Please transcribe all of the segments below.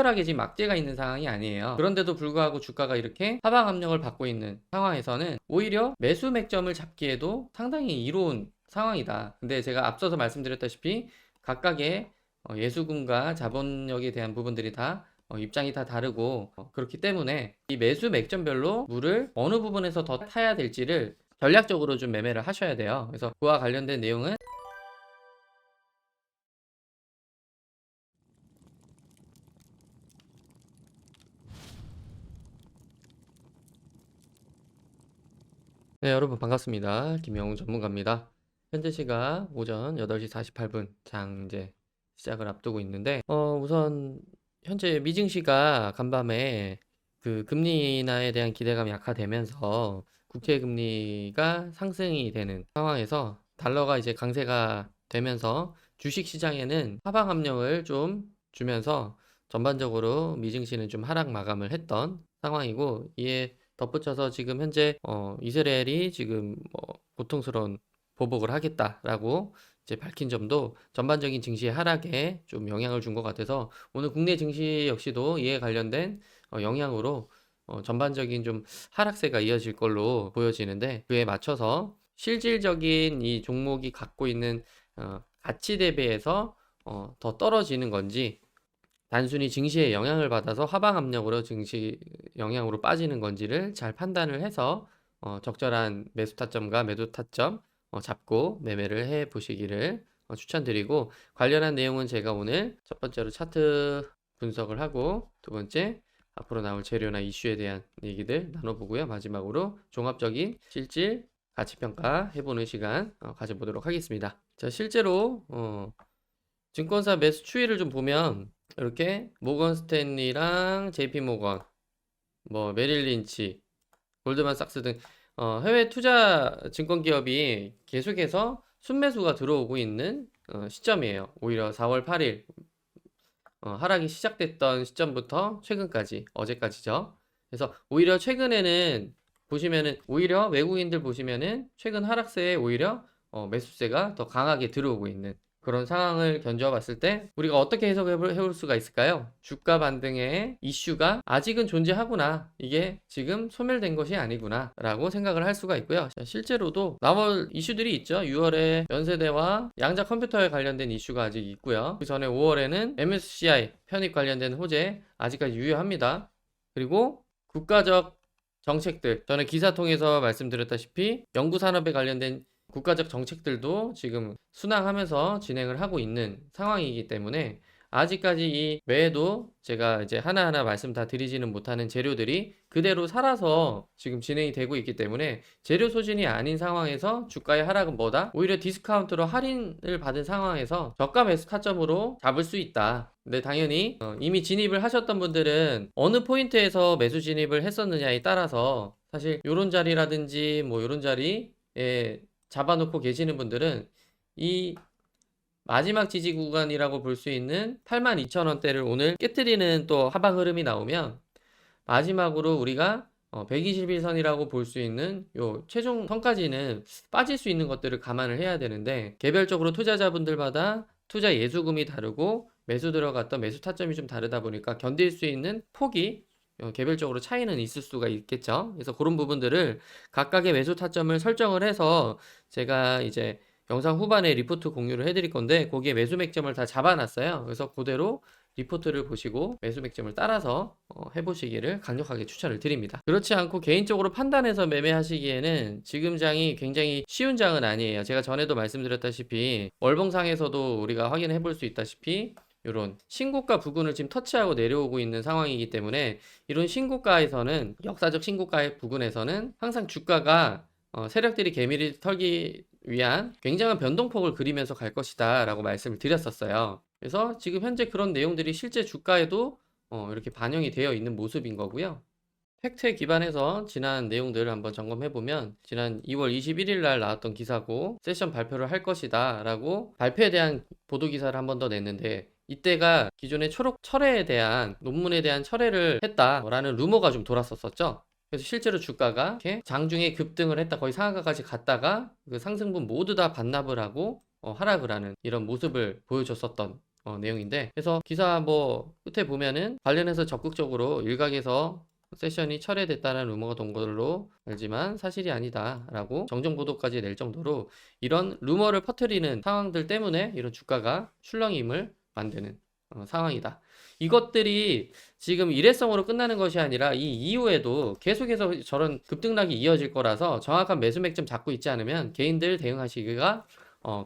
특별하게 지금 악재가 있는 상황이 아니에요. 그런데도 불구하고 주가가 이렇게 하방 압력을 받고 있는 상황에서는 오히려 매수 맥점을 잡기에도 상당히 이로운 상황이다. 근데 제가 앞서서 말씀드렸다시피 각각의 예수금과 자본력에 대한 부분들이 다 입장이 다 다르고 그렇기 때문에 이 매수 맥점별로 물을 어느 부분에서 더 타야 될지를 전략적으로 좀 매매를 하셔야 돼요. 그래서 그와 관련된 내용은 네, 여러분 반갑습니다. 김영웅 전문가입니다. 현재 시각 오전 8시 48분 장 이제 시작을 앞두고 있는데 우선 현재 미증시가 간밤에 그 금리 인하에 대한 기대감이 약화되면서 국채 금리가 상승이 되는 상황에서 달러가 이제 강세가 되면서 주식 시장에는 하방 압력을 좀 주면서 전반적으로 미증시는 좀 하락 마감을 했던 상황이고, 이에 덧붙여서 지금 현재 이스라엘이 지금 고통스러운 보복을 하겠다라고 이제 밝힌 점도 전반적인 증시의 하락에 좀 영향을 준 것 같아서 오늘 국내 증시 역시도 이에 관련된 영향으로 전반적인 좀 하락세가 이어질 걸로 보여지는데, 그에 맞춰서 실질적인 이 종목이 갖고 있는 가치 대비해서 더 떨어지는 건지, 단순히 증시에 영향을 받아서 하방 압력으로 증시 영향으로 빠지는 건지를 잘 판단을 해서 적절한 매수 타점과 매도 타점 잡고 매매를 해 보시기를 추천드리고, 관련한 내용은 제가 오늘 첫 번째로 차트 분석을 하고, 두 번째 앞으로 나올 재료나 이슈에 대한 얘기들 나눠보고요, 마지막으로 종합적인 실질 가치평가 해보는 시간 가져보도록 하겠습니다. 자, 실제로 증권사 매수 추이를 좀 보면 이렇게 모건 스탠리랑 JP 모건, 뭐 메릴 린치, 골드만삭스 등 해외 투자 증권 기업이 계속해서 순매수가 들어오고 있는 시점이에요. 오히려 4월 8일 하락이 시작됐던 시점부터 최근까지, 어제까지죠. 그래서 오히려 최근에는 보시면은, 오히려 외국인들 보시면은 최근 하락세에 오히려 매수세가 더 강하게 들어오고 있는 그런 상황을 견주어 봤을 때 우리가 어떻게 해석해 볼 수가 있을까요? 주가 반등의 이슈가 아직은 존재하구나, 이게 지금 소멸된 것이 아니구나 라고 생각을 할 수가 있고요. 자, 실제로도 나올 이슈들이 있죠. 6월에 연세대와 양자 컴퓨터에 관련된 이슈가 아직 있고요. 그 전에 5월에는 MSCI 편입 관련된 호재 아직까지 유효합니다. 그리고 국가적 정책들, 저는 기사 통해서 말씀드렸다시피 연구산업에 관련된 국가적 정책들도 지금 순항하면서 진행을 하고 있는 상황이기 때문에 아직까지 이 외에도 제가 이제 하나하나 말씀 다 드리지는 못하는 재료들이 그대로 살아서 지금 진행이 되고 있기 때문에 재료 소진이 아닌 상황에서 주가의 하락은 뭐다? 오히려 디스카운트로 할인을 받은 상황에서 저가 매수 타점으로 잡을 수 있다. 근데 당연히 이미 진입을 하셨던 분들은 어느 포인트에서 매수 진입을 했었느냐에 따라서 사실 요런 자리라든지 뭐 요런 자리에 잡아놓고 계시는 분들은 이 마지막 지지 구간이라고 볼 수 있는 82,000원대를 오늘 깨트리는 또 하방 흐름이 나오면 마지막으로 우리가 121선이라고 볼 수 있는 요 최종 선까지는 빠질 수 있는 것들을 감안을 해야 되는데, 개별적으로 투자자분들마다 투자 예수금이 다르고 매수 들어갔던 매수 타점이 좀 다르다 보니까 견딜 수 있는 폭이 개별적으로 차이는 있을 수가 있겠죠. 그래서 그런 부분들을 각각의 매수 타점을 설정을 해서 제가 이제 영상 후반에 리포트 공유를 해드릴 건데, 거기에 매수 맥점을 다 잡아놨어요. 그래서 그대로 리포트를 보시고 매수 맥점을 따라서 해보시기를 강력하게 추천을 드립니다. 그렇지 않고 개인적으로 판단해서 매매하시기에는 지금 장이 굉장히 쉬운 장은 아니에요. 제가 전에도 말씀드렸다시피 월봉상에서도 우리가 확인해 볼 수 있다시피 이런 신고가 부근을 지금 터치하고 내려오고 있는 상황이기 때문에, 이런 신고가에서는, 역사적 신고가의 부근에서는 항상 주가가 세력들이 개미를 털기 위한 굉장한 변동폭을 그리면서 갈 것이다 라고 말씀을 드렸었어요. 그래서 지금 현재 그런 내용들이 실제 주가에도 이렇게 반영이 되어 있는 모습인 거고요. 팩트에 기반해서 지난 내용들을 한번 점검해 보면, 지난 2월 21일 날 나왔던 기사고 세션 발표를 할 것이다 라고 발표에 대한 보도 기사를 한 번 더 냈는데, 이때가 기존의 초록 철회에 대한 논문에 대한 철회를 했다라는 루머가 좀 돌았었죠. 그래서 실제로 주가가 이렇게 장중에 급등을 했다, 거의 상한가까지 갔다가 그 상승분 모두 다 반납을 하고 하락을 하는 이런 모습을 보여줬었던 내용인데, 그래서 기사 뭐 끝에 보면은 관련해서 적극적으로 일각에서 세션이 철회됐다는 루머가 돈 걸로 알지만 사실이 아니다라고 정정 보도까지 낼 정도로 이런 루머를 퍼뜨리는 상황들 때문에 이런 주가가 출렁임을 만드는 상황이다. 이것들이 지금 일회성으로 끝나는 것이 아니라 이 이후에도 계속해서 저런 급등락이 이어질 거라서 정확한 매수 맥점 잡고 있지 않으면 개인들 대응하시기가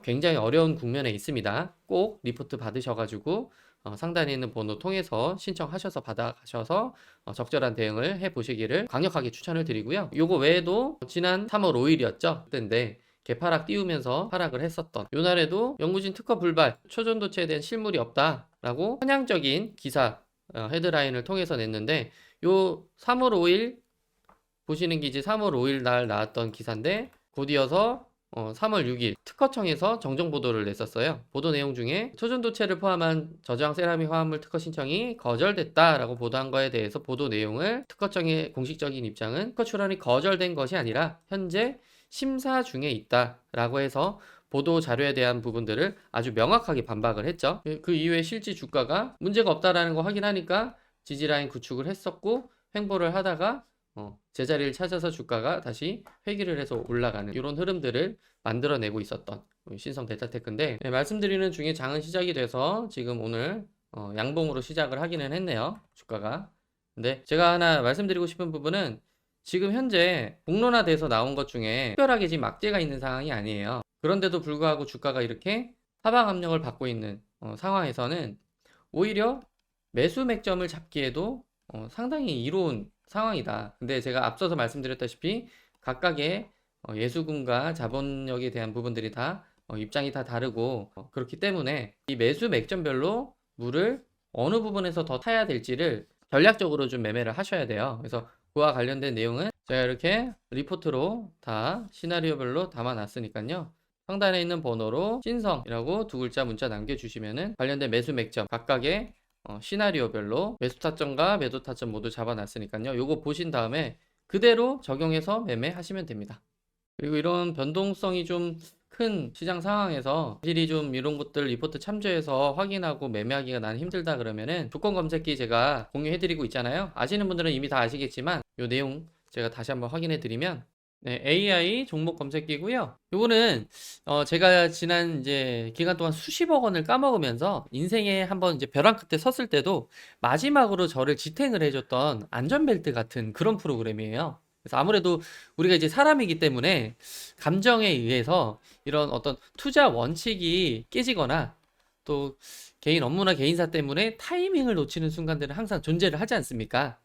굉장히 어려운 국면에 있습니다. 꼭 리포트 받으셔가지고 상단에 있는 번호 통해서 신청하셔서 받아가셔서 적절한 대응을 해 보시기를 강력하게 추천을 드리고요. 요거 외에도 지난 3월 5일이었죠. 그때인데 개파락 띄우면서 하락을 했었던 요날에도 영구진 특허 불발, 초전도체에 대한 실물이 없다라고 편향적인 기사 헤드라인을 통해서 냈는데, 요 3월 5일 보시는 게 이제 3월 5일 날 나왔던 기사인데, 곧 이어서 3월 6일 특허청에서 정정 보도를 냈었어요. 보도 내용 중에 초전도체를 포함한 저저항 세라믹 화합물 특허 신청이 거절됐다라고 보도한 거에 대해서 보도 내용을, 특허청의 공식적인 입장은 특허 출원이 거절된 것이 아니라 현재 심사 중에 있다라고 해서 보도 자료에 대한 부분들을 아주 명확하게 반박을 했죠. 그 이후에 실제 주가가 문제가 없다라는 거 확인하니까 지지라인 구축을 했었고, 횡보를 하다가 제자리를 찾아서 주가가 다시 회귀를 해서 올라가는 이런 흐름들을 만들어내고 있었던 신성 델타테크인데, 말씀드리는 중에 장은 시작이 돼서 지금 오늘 양봉으로 시작을 하기는 했네요, 주가가. 근데 제가 하나 말씀드리고 싶은 부분은 지금 현재 공론화돼서 나온 것 중에 특별하게 지금 악재가 있는 상황이 아니에요. 그런데도 불구하고 주가가 이렇게 하방 압력을 받고 있는 상황에서는 오히려 매수 맥점을 잡기에도 상당히 이로운 상황이다. 근데 제가 앞서서 말씀드렸다시피 각각의 예수금과 자본력에 대한 부분들이 다 입장이 다 다르고 그렇기 때문에 이 매수 맥점별로 물을 어느 부분에서 더 타야 될지를 전략적으로 좀 매매를 하셔야 돼요. 그래서 그와 관련된 내용은 제가 이렇게 리포트로 다 시나리오별로 담아놨으니까요. 상단에 있는 번호로 신성이라고 두 글자 문자 남겨주시면은 관련된 매수 맥점 각각의 시나리오별로 매수 타점과 매도 타점 모두 잡아놨으니까요. 요거 보신 다음에 그대로 적용해서 매매하시면 됩니다. 그리고 이런 변동성이 좀 큰 시장 상황에서 확실히 좀 이런 것들 리포트 참조해서 확인하고 매매하기가 난 힘들다 그러면은 조건 검색기 제가 공유해드리고 있잖아요. 아시는 분들은 이미 다 아시겠지만 요 내용 제가 다시 한번 확인해드리면, 네, AI 종목 검색기고요. 요거는 제가 지난 이제 기간 동안 수십억 원을 까먹으면서 인생에 한번 이제 벼랑 끝에 섰을 때도 마지막으로 저를 지탱을 해줬던 안전벨트 같은 그런 프로그램이에요. 그래서 아무래도 우리가 이제 사람이기 때문에 감정에 의해서 이런 어떤 투자 원칙이 깨지거나 또 개인 업무나 개인사 때문에 타이밍을 놓치는 순간들은 항상 존재를 하지 않습니까?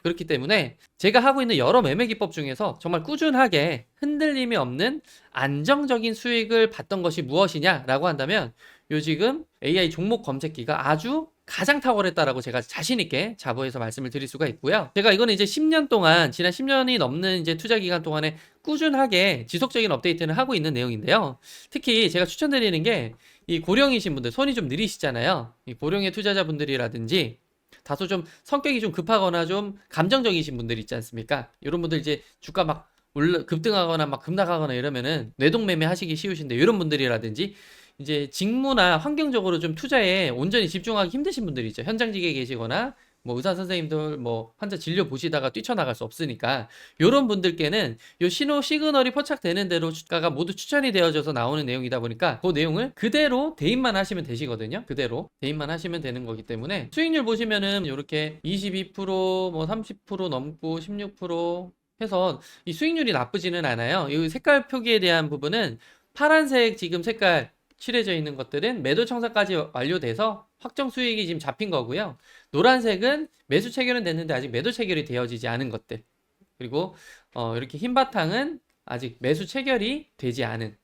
그렇기 때문에 제가 하고 있는 여러 매매 기법 중에서 정말 꾸준하게 흔들림이 없는 안정적인 수익을 봤던 것이 무엇이냐라고 한다면 요 지금 AI 종목 검색기가 아주 가장 탁월했다라고 제가 자신있게 자부해서 말씀을 드릴 수가 있고요. 제가 이거는 이제 10년 동안, 지난 10년이 넘는 이제 투자 기간 동안에 꾸준하게 지속적인 업데이트를 하고 있는 내용인데요. 특히 제가 추천드리는 게 이 고령이신 분들, 손이 좀 느리시잖아요. 이 고령의 투자자분들이라든지 다소 좀 성격이 좀 급하거나 좀 감정적이신 분들 있지 않습니까? 이런 분들 이제 주가 막 급등하거나 막 급락하거나 이러면은 뇌동매매 하시기 쉬우신데, 이런 분들이라든지 이제 직무나 환경적으로 좀 투자에 온전히 집중하기 힘드신 분들이 있죠. 현장직에 계시거나 뭐 의사 선생님들 뭐 환자 진료 보시다가 뛰쳐나갈 수 없으니까 이런 분들께는 요 신호 시그널이 포착되는 대로 주가가 모두 추천이 되어져서 나오는 내용이다 보니까 그 내용을 그대로 대입만 하시면 되시거든요. 그대로 대입만 하시면 되는 거기 때문에 수익률 보시면은 이렇게 22%뭐 30% 넘고 16% 해서 이 수익률이 나쁘지는 않아요. 이 색깔 표기에 대한 부분은 파란색 지금 색깔 칠해져 있는 것들은 매도 청산까지 완료돼서 확정 수익이 지금 잡힌 거고요. 노란색은 매수 체결은 됐는데 아직 매도 체결이 되어지지 않은 것들. 그리고 이렇게 흰 바탕은 아직 매수 체결이 되지 않은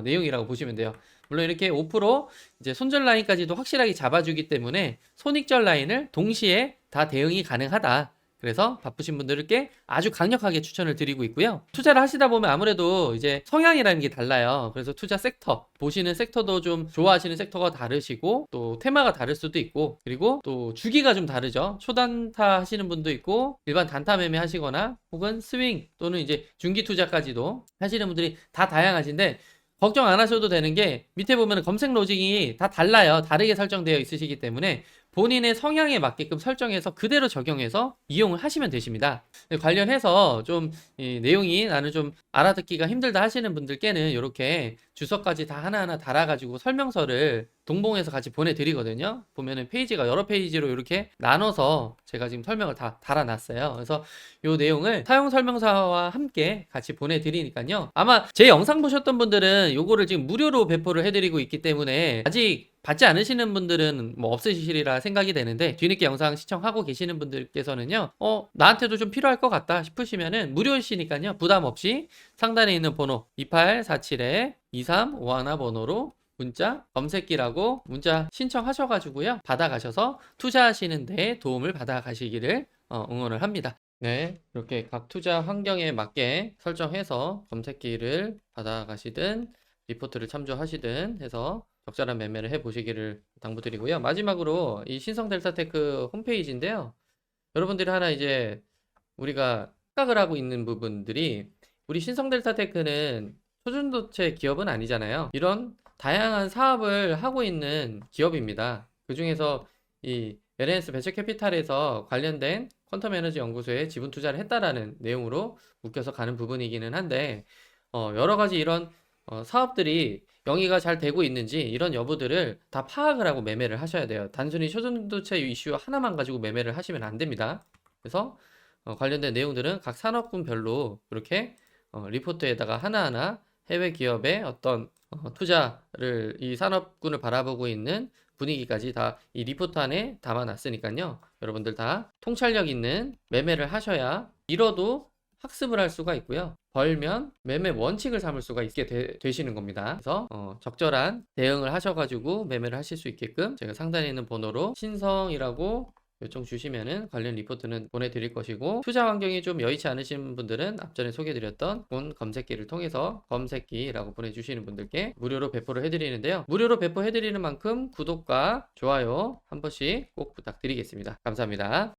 내용이라고 보시면 돼요. 물론 이렇게 5% 이제 손절 라인까지도 확실하게 잡아주기 때문에 손익절 라인을 동시에 다 대응이 가능하다. 그래서 바쁘신 분들께 아주 강력하게 추천을 드리고 있고요. 투자를 하시다 보면 아무래도 이제 성향이라는 게 달라요. 그래서 투자 섹터, 보시는 섹터도 좀 좋아하시는 섹터가 다르시고 또 테마가 다를 수도 있고, 그리고 또 주기가 좀 다르죠. 초단타 하시는 분도 있고 일반 단타 매매 하시거나 혹은 스윙 또는 이제 중기 투자까지도 하시는 분들이 다 다양하신데, 걱정 안 하셔도 되는 게 밑에 보면 검색 로직이 다 달라요. 다르게 설정되어 있으시기 때문에 본인의 성향에 맞게끔 설정해서 그대로 적용해서 이용을 하시면 되십니다. 관련해서 좀 이 내용이 나는 좀 알아듣기가 힘들다 하시는 분들께는 이렇게 주소까지 다 하나하나 달아가지고 설명서를 동봉해서 같이 보내드리거든요. 보면은 페이지가 여러 페이지로 이렇게 나눠서 제가 지금 설명을 다 달아놨어요. 그래서 이 내용을 사용 설명서와 함께 같이 보내드리니까요. 아마 제 영상 보셨던 분들은 요거를 지금 무료로 배포를 해드리고 있기 때문에 아직 받지 않으시는 분들은 뭐 없으시리라 생각이 되는데 뒤늦게 영상 시청하고 계시는 분들께서는요, 나한테도 좀 필요할 것 같다 싶으시면은 무료이시니까요, 부담 없이 상단에 있는 번호 2847-2351 번호로 문자 검색기라고 문자 신청하셔가지고요, 받아가셔서 투자하시는 데 도움을 받아가시기를 응원을 합니다. 네, 이렇게 각 투자 환경에 맞게 설정해서 검색기를 받아가시든 리포트를 참조하시든 해서 적절한 매매를 해보시기를 당부드리고요. 마지막으로 이 신성 델타테크 홈페이지인데요. 여러분들이 하나 이제 우리가 생각을 하고 있는 부분들이, 우리 신성 델타테크는 초중도체 기업은 아니잖아요. 이런 다양한 사업을 하고 있는 기업입니다. 그중에서 이 LNS 벤처캐피탈에서 관련된 퀀텀 에너지 연구소에 지분 투자를 했다라는 내용으로 묶여서 가는 부분이기는 한데, 여러 가지 이런 사업들이 영위가 잘 되고 있는지 이런 여부들을 다 파악을 하고 매매를 하셔야 돼요. 단순히 초전도체 이슈 하나만 가지고 매매를 하시면 안 됩니다. 그래서 관련된 내용들은 각 산업군별로 이렇게 리포트에다가 하나하나 해외 기업의 어떤 투자를, 이 산업군을 바라보고 있는 분위기까지 다 이 리포트 안에 담아놨으니까요. 여러분들 다 통찰력 있는 매매를 하셔야 잃어도 학습을 할 수가 있고요. 벌면 매매 원칙을 삼을 수가 있게 되시는 겁니다. 그래서 적절한 대응을 하셔가지고 매매를 하실 수 있게끔 제가 상단에 있는 번호로 신성이라고 요청 주시면은 관련 리포트는 보내드릴 것이고, 투자 환경이 좀 여의치 않으신 분들은 앞전에 소개드렸던 본 검색기를 통해서 검색기라고 보내주시는 분들께 무료로 배포를 해드리는데요. 무료로 배포해드리는 만큼 구독과 좋아요 한 번씩 꼭 부탁드리겠습니다. 감사합니다.